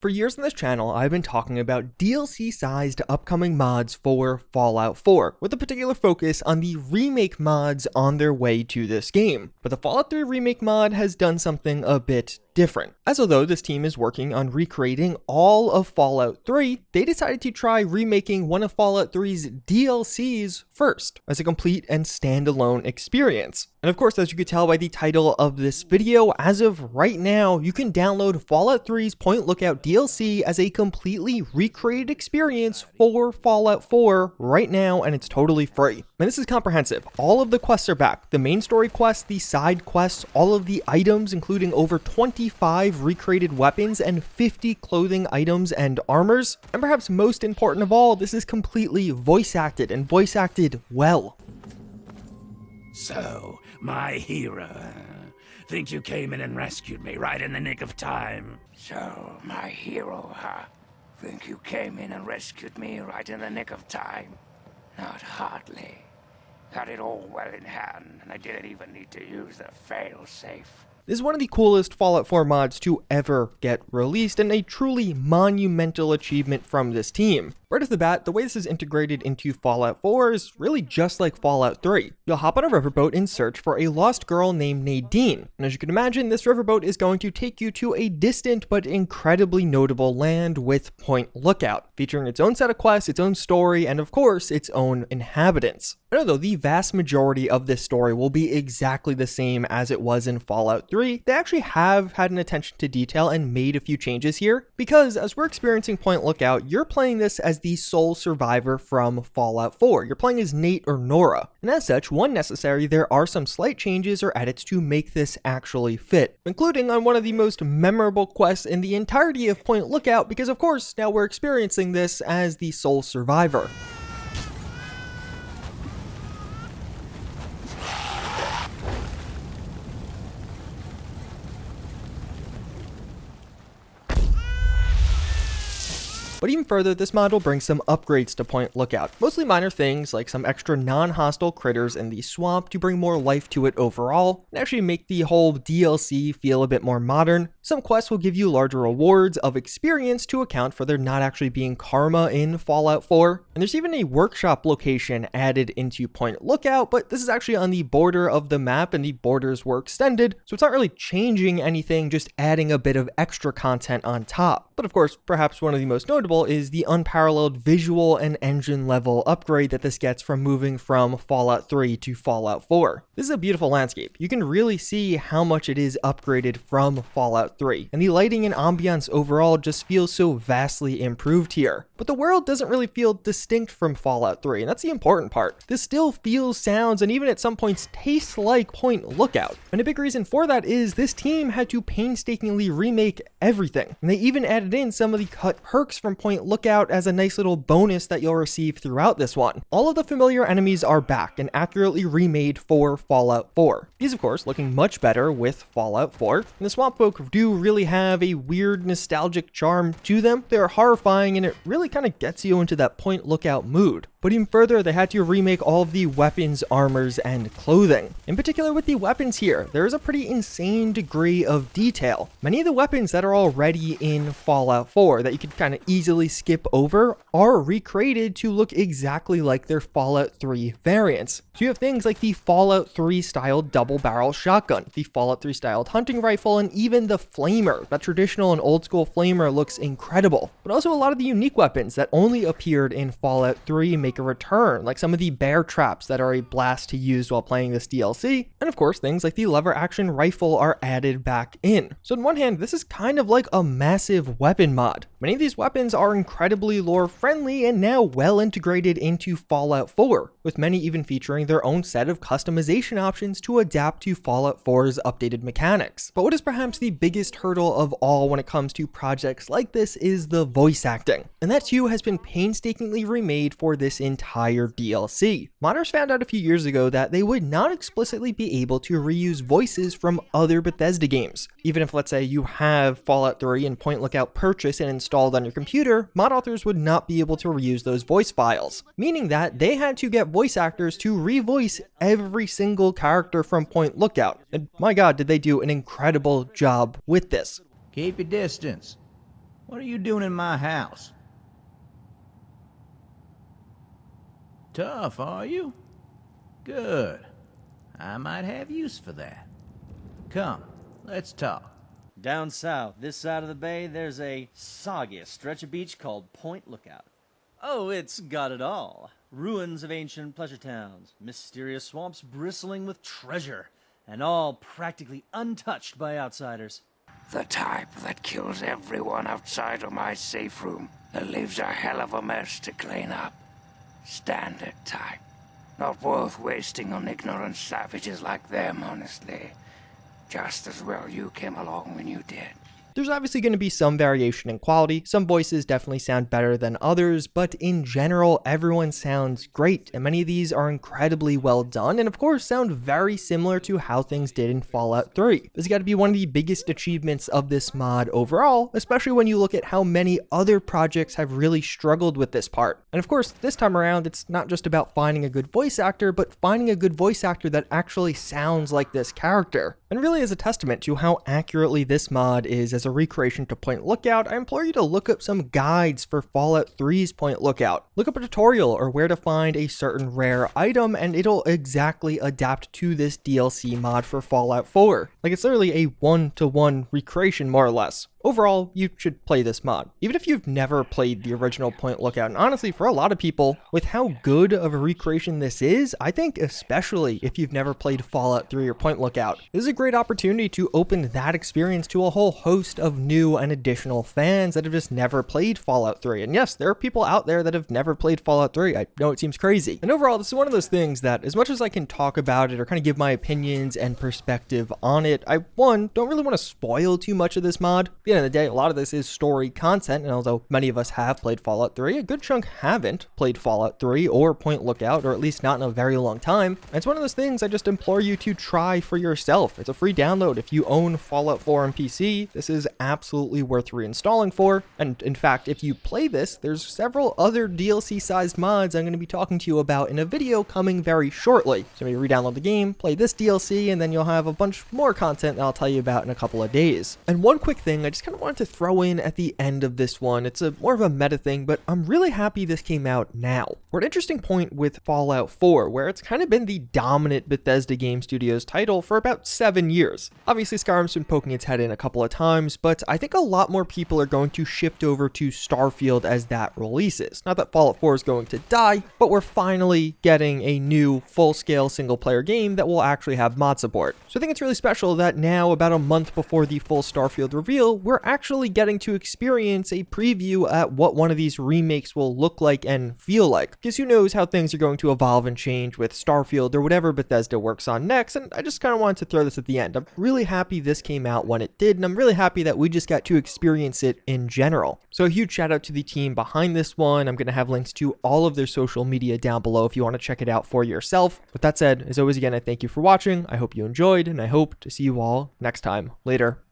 For years on this channel, I've been talking about DLC-sized upcoming mods for Fallout 4, with a particular focus on the remake mods on their way to this game. But the Fallout 3 remake mod has done something a bit different. As although this team is working on recreating all of Fallout 3, they decided to try remaking one of Fallout 3's DLCs first, as a complete and standalone experience. And of course, as you could tell by the title of this video, as of right now, you can download Fallout 3's Point Lookout DLC as a completely recreated experience for Fallout 4 right now, and it's totally free. And this is comprehensive. All of the quests are back. The main story quests, the side quests, all of the items, including over 25 recreated weapons and 50 clothing items and armors. And perhaps most important of all, this is completely voice acted, and voice acted well. So, my hero, think you came in and rescued me right in the nick of time? So, my hero, huh? Think you came in and rescued me right in the nick of time? Not hardly. Got it all well in hand, and I didn't even need to use the fail-safe. This is one of the coolest Fallout 4 mods to ever get released, and a truly monumental achievement from this team. Right off the bat, the way this is integrated into Fallout 4 is really just like Fallout 3. You'll hop on a riverboat and search for a lost girl named Nadine, and as you can imagine, this riverboat is going to take you to a distant but incredibly notable land with Point Lookout, featuring its own set of quests, its own story, and of course, its own inhabitants. And although the vast majority of this story will be exactly the same as it was in Fallout 3, they actually have had an attention to detail and made a few changes here, because as we're experiencing Point Lookout, you're playing this as the sole survivor from Fallout 4. You're playing as Nate or Nora, and as such, when necessary, there are some slight changes or edits to make this actually fit, including on one of the most memorable quests in the entirety of Point Lookout, because of course, now we're experiencing this as the sole survivor. But even further, this mod will bring some upgrades to Point Lookout. Mostly minor things like some extra non-hostile critters in the swamp to bring more life to it overall, and actually make the whole DLC feel a bit more modern. Some quests will give you larger rewards of experience to account for there not actually being karma in Fallout 4. And there's even a workshop location added into Point Lookout, but this is actually on the border of the map and the borders were extended, so it's not really changing anything, just adding a bit of extra content on top. But of course, perhaps one of the most notable is the unparalleled visual and engine level upgrade that this gets from moving from Fallout 3 to Fallout 4. This is a beautiful landscape. You can really see how much it is upgraded from Fallout 3, and the lighting and ambiance overall just feels so vastly improved here. But the world doesn't really feel distinct from Fallout 3, and that's the important part. This still feels, sounds, and even at some points tastes like Point Lookout. And a big reason for that is this team had to painstakingly remake everything, and they even added in some of the cut perks from Point Lookout as a nice little bonus that you'll receive throughout this one. All of the familiar enemies are back and accurately remade for Fallout 4. These of course looking much better with Fallout 4, and the swamp folk do really have a weird nostalgic charm to them. They're horrifying and it really kind of gets you into that Point Lookout mood. But even further, they had to remake all of the weapons, armors, and clothing. In particular with the weapons here, there is a pretty insane degree of detail. Many of the weapons that are already in Fallout 4 that you could kind of easily skip over are recreated to look exactly like their Fallout 3 variants. So you have things like the Fallout 3 styled double barrel shotgun, the Fallout 3 styled hunting rifle, and even the flamer. That traditional and old school flamer looks incredible. But also a lot of the unique weapons that only appeared in Fallout 3 make a return, like some of the bear traps that are a blast to use while playing this DLC, and of course things like the lever action rifle are added back in. So on one hand, this is kind of like a massive weapon mod. Many of these weapons are incredibly lore friendly and now well integrated into Fallout 4, with many even featuring their own set of customization options to adapt to Fallout 4's updated mechanics. But what is perhaps the biggest hurdle of all when it comes to projects like this is the voice acting, and that too has been painstakingly remade for this entire DLC. Modders found out a few years ago that they would not explicitly be able to reuse voices from other Bethesda games. Even if, let's say, you have Fallout 3 and Point Lookout purchased and installed on your computer, mod authors would not be able to reuse those voice files, meaning that they had to get voice actors to revoice every single character from Point Lookout. And my god, did they do an incredible job with this. Keep your distance. What are you doing in my house? Tough, are you? Good. I might have use for that. Come, let's talk. Down south, this side of the bay, there's a soggy stretch of beach called Point Lookout. Oh, it's got it all. Ruins of ancient pleasure towns, mysterious swamps bristling with treasure, and all practically untouched by outsiders. The type that kills everyone outside of my safe room, that leaves a hell of a mess to clean up. Standard type. Not worth wasting on ignorant savages like them, honestly. Just as well you came along when you did. There's obviously going to be some variation in quality. Some voices definitely sound better than others, but in general, everyone sounds great, and many of these are incredibly well done, and of course sound very similar to how things did in Fallout 3. This has got to be one of the biggest achievements of this mod overall, especially when you look at how many other projects have really struggled with this part. And of course, this time around, it's not just about finding a good voice actor, but finding a good voice actor that actually sounds like this character. And really is a testament to how accurately this mod is as a recreation to Point Lookout. I implore you to look up some guides for Fallout 3's Point Lookout. Look up a tutorial or where to find a certain rare item, and it'll exactly adapt to this DLC mod for Fallout 4. Like, it's literally a one-to-one recreation, more or less. Overall, you should play this mod, even if you've never played the original Point Lookout. And honestly, for a lot of people, with how good of a recreation this is, I think especially if you've never played Fallout 3 or Point Lookout, this is a great opportunity to open that experience to a whole host of new and additional fans that have just never played Fallout 3. And yes, there are people out there that have never played Fallout 3. I know it seems crazy. And overall, this is one of those things that, as much as I can talk about it or kind of give my opinions and perspective on it, I, one, don't really want to spoil too much of this mod. At the end of the day, a lot of this is story content, and although many of us have played Fallout 3, a good chunk haven't played Fallout 3 or Point Lookout, or at least not in a very long time. And it's one of those things I just implore you to try for yourself. It's a free download. If you own Fallout 4 on PC, this is absolutely worth reinstalling for. And in fact, if you play this, there's several other DLC-sized mods I'm going to be talking to you about in a video coming very shortly. So maybe re-download the game, play this DLC, and then you'll have a bunch more content that I'll tell you about in a couple of days. And one quick thing, I just kind of wanted to throw in at the end of this one. It's a more of a meta thing, but I'm really happy this came out now. We're at an interesting point with Fallout 4, where it's kind of been the dominant Bethesda Game Studios title for about 7 years. Obviously, Skyrim's been poking its head in a couple of times, but I think a lot more people are going to shift over to Starfield as that releases. Not that Fallout 4 is going to die, but we're finally getting a new full-scale single-player game that will actually have mod support. So I think it's really special that now, about a month before the full Starfield reveal, we're actually getting to experience a preview at what one of these remakes will look like and feel like. Because who knows how things are going to evolve and change with Starfield or whatever Bethesda works on next, and I just kind of wanted to throw this at the end. I'm really happy this came out when it did, and I'm really happy that we just got to experience it in general. So a huge shout out to the team behind this one. I'm going to have links to all of their social media down below if you want to check it out for yourself. With that said, as always, again, I thank you for watching. I hope you enjoyed, and I hope to see you all next time. Later.